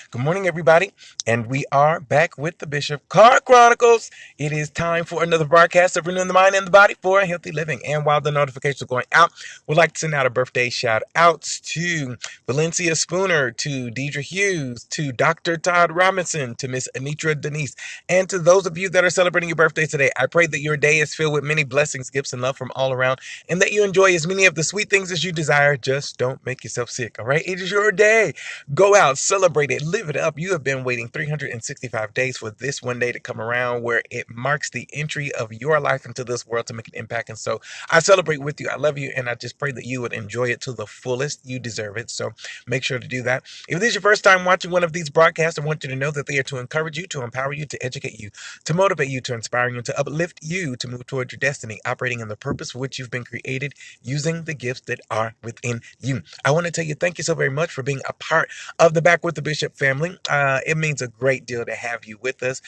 Good morning, everybody. And we are back with the Bishop Card Chronicles. It is time for another broadcast of Renewing the Mind and the Body for a Healthy Living. And while the notifications are going out, we'd like to send out a birthday shout outs to Valencia Spooner, to Deidre Hughes, to Dr. Todd Robinson, to Miss Anitra Denise, and to those of you that are celebrating your birthday today. I pray that your day is filled with many blessings, gifts, and love from all around, and that you enjoy as many of the sweet things as you desire. Just don't make yourself sick, all right? It is your day. Go out, celebrate it, live it up. You have been waiting 365 days for this one day to come around where it marks the entry of your life into this world to make an impact. And so I celebrate with you. I love you. And I just pray that you would enjoy it to the fullest. You deserve it. So make sure to do that. If this is your first time watching one of these broadcasts, I want you to know that they are to encourage you, to empower you, to educate you, to motivate you, to inspire you, and to uplift you to move towards your destiny, operating in the purpose for which you've been created, using the gifts that are within you. I want to tell you thank you so very much for being a part of the Back with the Bishop family. It means a great deal to have you with us.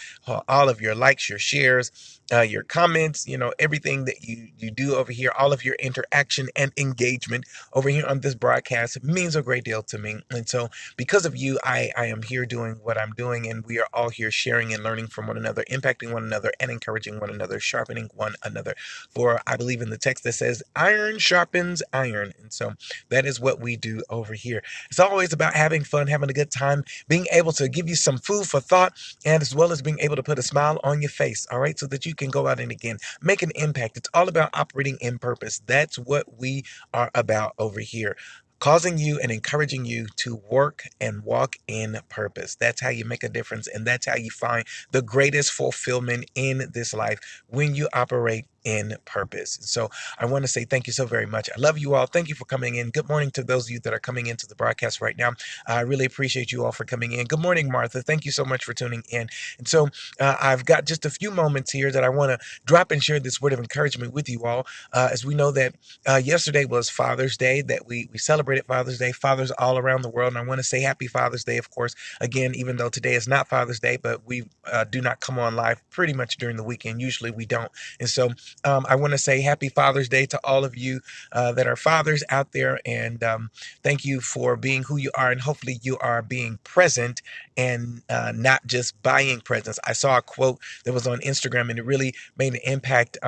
All of your likes, your shares, your comments, everything that you do over here, all of your interaction and engagement over here on this broadcast means a great deal to me. And so because of you, I am here doing what I'm doing, and we are all here sharing and learning from one another, impacting one another, and encouraging one another, sharpening one another. For I believe in the text that says, iron sharpens iron. And so that is what we do over here. It's always about having fun, having a good time, being able to give you some food for thought, and as well as being able to put a smile on your face, all right, so that you can go out and again make an impact. It's all about operating in purpose. That's what we are about over here. Causing you and encouraging you to work and walk in purpose. That's how you make a difference, and that's how you find the greatest fulfillment in this life, when you operate in purpose. So I want to say thank you so very much. I love you all. Thank you for coming in. Good morning to those of you that are coming into the broadcast right now. I really appreciate you all for coming in. Good morning, Martha. Thank you so much for tuning in. And so I've got just a few moments here that I want to drop and share this word of encouragement with you all. As we know that yesterday was Father's Day, that we celebrated Father's Day, fathers all around the world. And I want to say happy Father's Day, of course, again, even though today is not Father's Day, but we do not come on live pretty much during the weekend. Usually we don't. And so I want to say happy Father's Day to all of you that are fathers out there. And thank you for being who you are. And hopefully you are being present and not just buying presents. I saw a quote that was on Instagram, and it really made an impact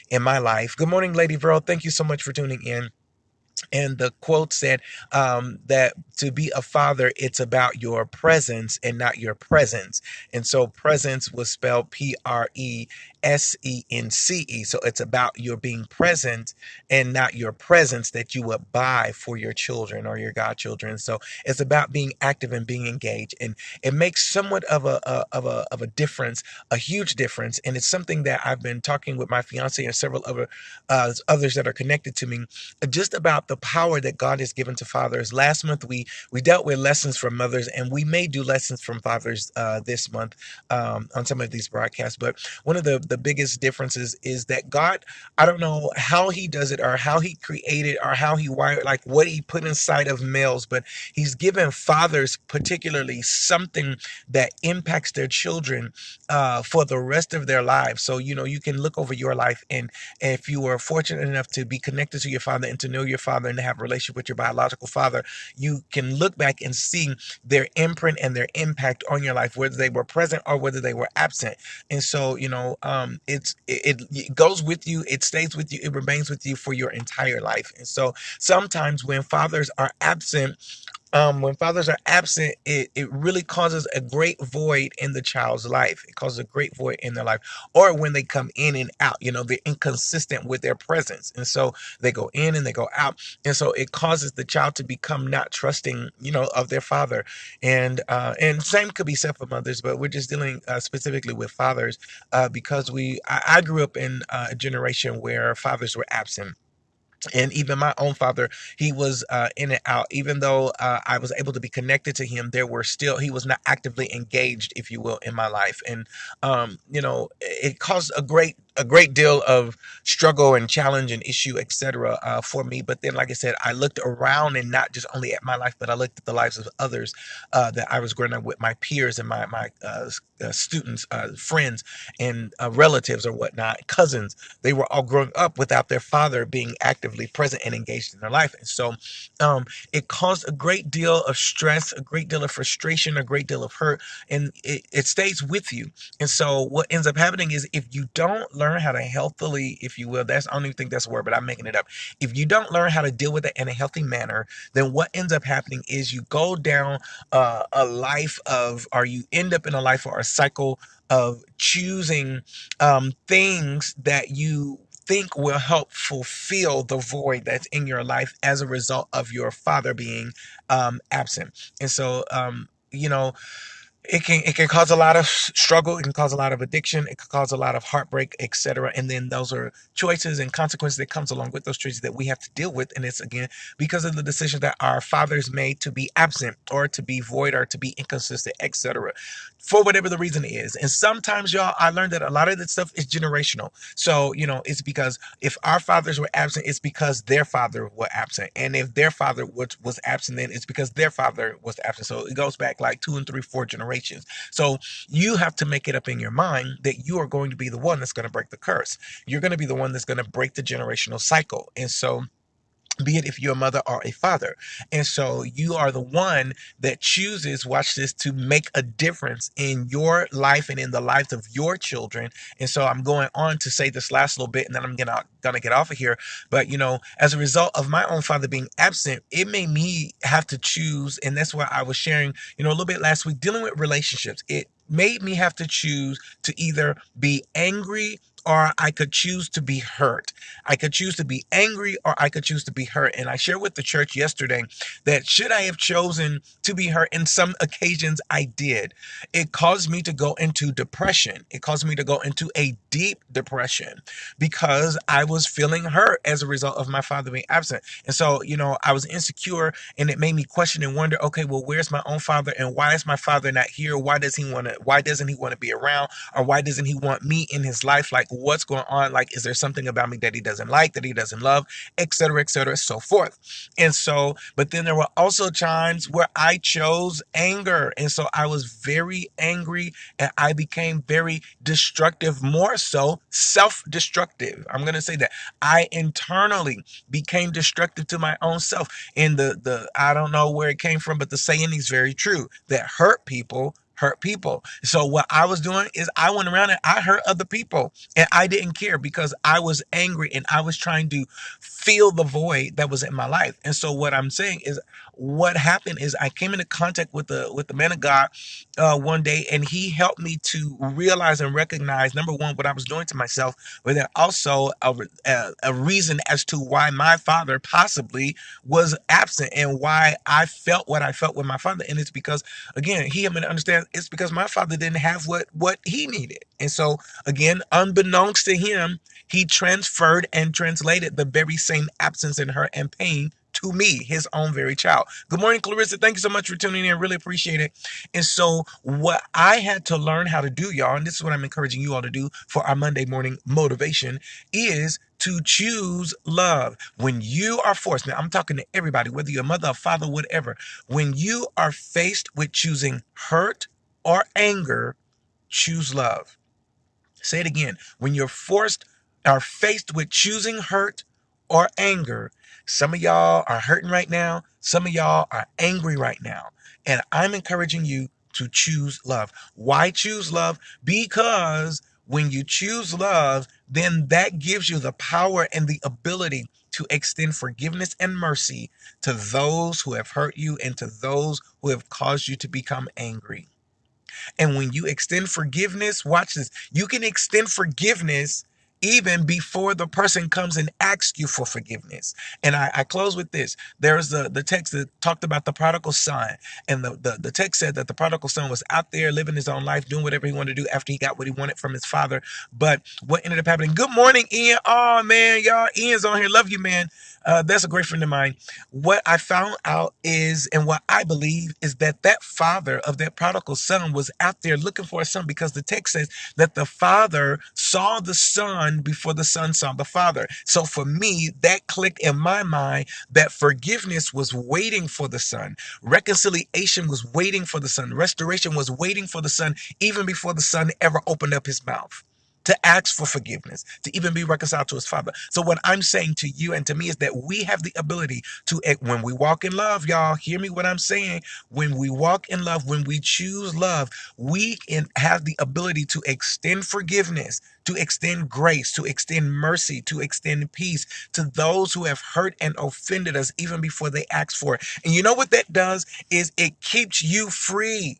in my life. Good morning, Lady Verl. Thank you so much for tuning in. And the quote said that to be a father, it's about your presence and not your presence. And so presence was spelled Presence. So it's about your being present and not your presence that you would buy for your children or your godchildren. So it's about being active and being engaged. And it makes somewhat of a difference, a huge difference. And it's something that I've been talking with my fiance and several other others that are connected to me, just about the power that God has given to fathers. Last month we dealt with lessons from mothers, and we may do lessons from fathers this month on some of these broadcasts. But one of the biggest differences is that God, I don't know how he does it or how he created or how he wired, like what he put inside of males, but he's given fathers particularly something that impacts their children for the rest of their lives. So, you can look over your life, and if you were fortunate enough to be connected to your father and to know your father and to have a relationship with your biological father, you can look back and see their imprint and their impact on your life, whether they were present or whether they were absent. And so, it goes with you, it stays with you, it remains with you for your entire life. And so sometimes when fathers are absent, it really causes a great void in the child's life. It causes a great void in their life. Or when they come in and out, they're inconsistent with their presence. And so they go in and they go out. And so it causes the child to become not trusting, of their father. And same could be said for mothers, but we're just dealing specifically with fathers because I grew up in a generation where fathers were absent. And even my own father, he was in and out. Even though I was able to be connected to him, he was not actively engaged, if you will, in my life. And, it caused a great a great deal of struggle and challenge and issue, etc. For me. But then, like I said, I looked around and not just only at my life, but I looked at the lives of others that I was growing up with, my peers and my students, friends, and relatives or whatnot, cousins. They were all growing up without their father being actively present and engaged in their life, and so it caused a great deal of stress, a great deal of frustration, a great deal of hurt, and it stays with you. And so what ends up happening is if you don't learn how to healthily, if you will, I don't even think that's a word, but I'm making it up. If you don't learn how to deal with it in a healthy manner, then what ends up happening is you go down a life of, or you end up in a life or a cycle of choosing things that you think will help fulfill the void that's in your life as a result of your father being absent. And so, it can cause a lot of struggle. It can cause a lot of addiction. It can cause a lot of heartbreak, etc. And then those are choices and consequences that comes along with those choices that we have to deal with. And it's again because of the decision that our fathers made to be absent or to be void or to be inconsistent, etc. For whatever the reason is. And sometimes, y'all, I learned that a lot of that stuff is generational. So, it's because if our fathers were absent, it's because their father were absent. And if their father was absent, then it's because their father was absent. So it goes back like 2 and 3, 4 generations. So you have to make it up in your mind that you are going to be the one that's going to break the curse. You're going to be the one that's going to break the generational cycle. And so be it if you're a mother or a father. And so you are the one that chooses, watch this, to make a difference in your life and in the lives of your children. And so I'm going on to say this last little bit and then I'm gonna get off of here. But as a result of my own father being absent, it made me have to choose, and that's why I was sharing, a little bit last week, dealing with relationships. It made me have to choose to either be angry or I could choose to be hurt. I could choose to be angry or I could choose to be hurt. And I shared with the church yesterday that should I have chosen to be hurt, in some occasions I did. It caused me to go into depression. It caused me to go into a deep depression because I was feeling hurt as a result of my father being absent. And so, I was insecure and it made me question and wonder, okay, well, where's my own father and why is my father not here? Why doesn't he want to be around? Or why doesn't he want me in his life? Like, what's going on? Like, is there something about me that he doesn't like, that he doesn't love, et cetera, so forth. And so, but then there were also times where I chose anger. And so I was very angry and I became very destructive, more so self-destructive. I'm going to say that I internally became destructive to my own self. And I don't know where it came from, but the saying is very true that hurt people. So what I was doing is I went around and I hurt other people and I didn't care because I was angry and I was trying to fill the void that was in my life. And so what I'm saying is what happened is I came into contact with the man of God one day, and he helped me to realize and recognize, number one, what I was doing to myself, but then also a reason as to why my father possibly was absent and why I felt what I felt with my father. And it's because, again, he had me to understand it's because my father didn't have what he needed. And so, again, unbeknownst to him, he transferred and translated the very same absence and hurt and pain to me, his own very child. Good morning, Clarissa. Thank you so much for tuning in. Really appreciate it. And so what I had to learn how to do, y'all, and this is what I'm encouraging you all to do for our Monday morning motivation, is to choose love. When you are forced, now I'm talking to everybody, whether you're a mother, a father, whatever, when you are faced with choosing hurt or anger, choose love. Say it again. When you're faced with choosing hurt or anger, some of y'all are hurting right now. Some of y'all are angry right now. And I'm encouraging you to choose love. Why choose love? Because when you choose love, then that gives you the power and the ability to extend forgiveness and mercy to those who have hurt you and to those who have caused you to become angry. And when you extend forgiveness, watch this, you can extend forgiveness even before the person comes and asks you for forgiveness. And I close with this. There's the text that talked about the prodigal son. And the text said that the prodigal son was out there living his own life, doing whatever he wanted to do after he got what he wanted from his father. But what ended up happening? Good morning, Ian. Oh, man, y'all. Ian's on here. Love you, man. That's a great friend of mine. What I found out is, and what I believe is that father of that prodigal son was out there looking for a son, because the text says that the father saw the son Son before the Son saw the Father. So for me, that clicked in my mind that forgiveness was waiting for the Son. Reconciliation was waiting for the Son. Restoration was waiting for the Son even before the Son ever opened up his mouth to ask for forgiveness, to even be reconciled to his Father. So what I'm saying to you and to me is that we have the ability to, when we walk in love, y'all, hear me what I'm saying. When we walk in love, when we choose love, we can have the ability to extend forgiveness, to extend grace, to extend mercy, to extend peace to those who have hurt and offended us even before they ask for it. And you know what that does is it keeps you free.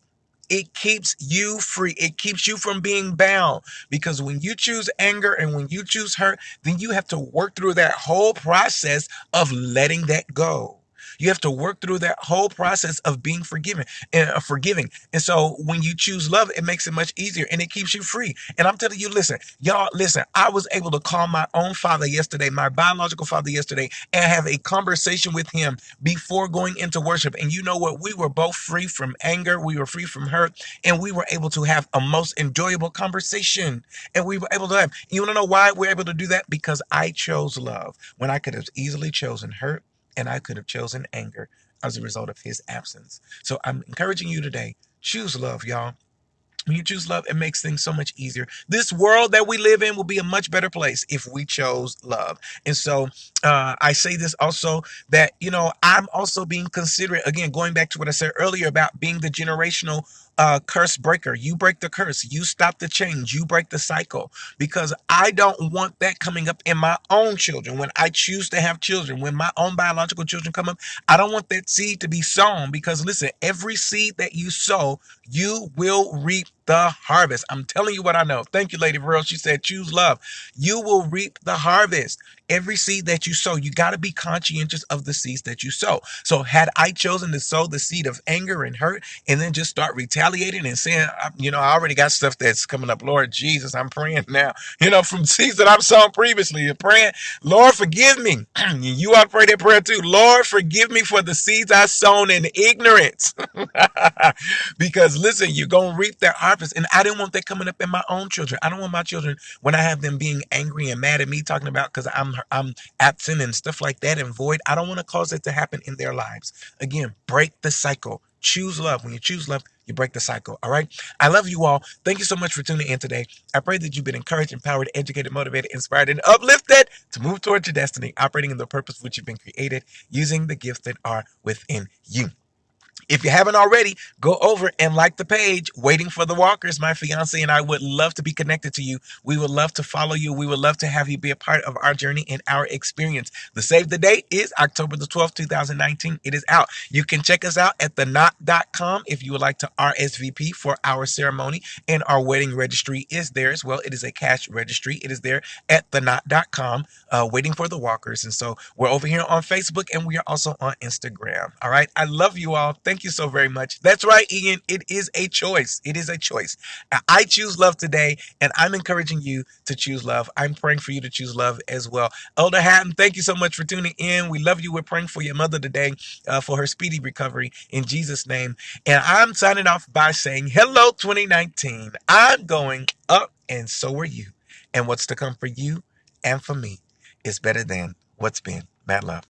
It keeps you free. It keeps you from being bound, because when you choose anger and when you choose hurt, then you have to work through that whole process of letting that go. You have to work through that whole process of being forgiving. And so when you choose love, it makes it much easier and it keeps you free. And I'm telling you, listen, y'all, listen, I was able to call my own father yesterday, my biological father yesterday, and have a conversation with him before going into worship. And you know what? We were both free from anger. We were free from hurt, and we were able to have a most enjoyable conversation. And we were able to have, you want to know why we're able to do that? Because I chose love when I could have easily chosen hurt, and I could have chosen anger as a result of his absence. So I'm encouraging you today, choose love, y'all. When you choose love, it makes things so much easier. This world that we live in will be a much better place if we chose love. And so I say this also that, I'm also being considerate, again, going back to what I said earlier about being the generational curse breaker. You break the curse, you stop the change, you break the cycle, because I don't want that coming up in my own children. When I choose to have children, when my own biological children come up, I don't want that seed to be sown, because listen, every seed that you sow, you will reap the harvest. I'm telling you what I know. Thank you, Lady Verl. She said, choose love. You will reap the harvest. Every seed that you sow, you got to be conscientious of the seeds that you sow. So had I chosen to sow the seed of anger and hurt and then just start retaliating and saying, I already got stuff that's coming up. Lord Jesus, I'm praying now, from seeds that I've sown previously. You're praying, Lord, forgive me. You ought to pray that prayer too. Lord, forgive me for the seeds I sown in ignorance. Because listen, you're going to reap that harvest. And I didn't want that coming up in my own children. I don't want my children, when I have them being angry and mad at me, talking about because I'm absent and stuff like that and void. I don't want to cause it to happen in their lives. Again, break the cycle. Choose love. When you choose love, you break the cycle. All right. I love you all. Thank you so much for tuning in today. I pray that you've been encouraged, empowered, educated, motivated, inspired, and uplifted to move towards your destiny, operating in the purpose which you've been created, using the gifts that are within you. If you haven't already, go over and like the page, Waiting for the Walkers. My fiance and I would love to be connected to you. We would love to follow you. We would love to have you be a part of our journey and our experience. The save the date is October the 12th, 2019. It is out. You can check us out at theknot.com if you would like to RSVP for our ceremony, and our wedding registry is there as well. It is a cash registry. It is there at theknot.com, Waiting for the Walkers. And so we're over here on Facebook, and we are also on Instagram. All right. I love you all. Thank you so very much. That's right, Ian. It is a choice. It is a choice. I choose love today, and I'm encouraging you to choose love. I'm praying for you to choose love as well. Elder Hatton, thank you so much for tuning in. We love you. We're praying for your mother today, for her speedy recovery in Jesus' name. And I'm signing off by saying, hello, 2019. I'm going up, and so are you. And what's to come for you and for me is better than what's been. Mad love.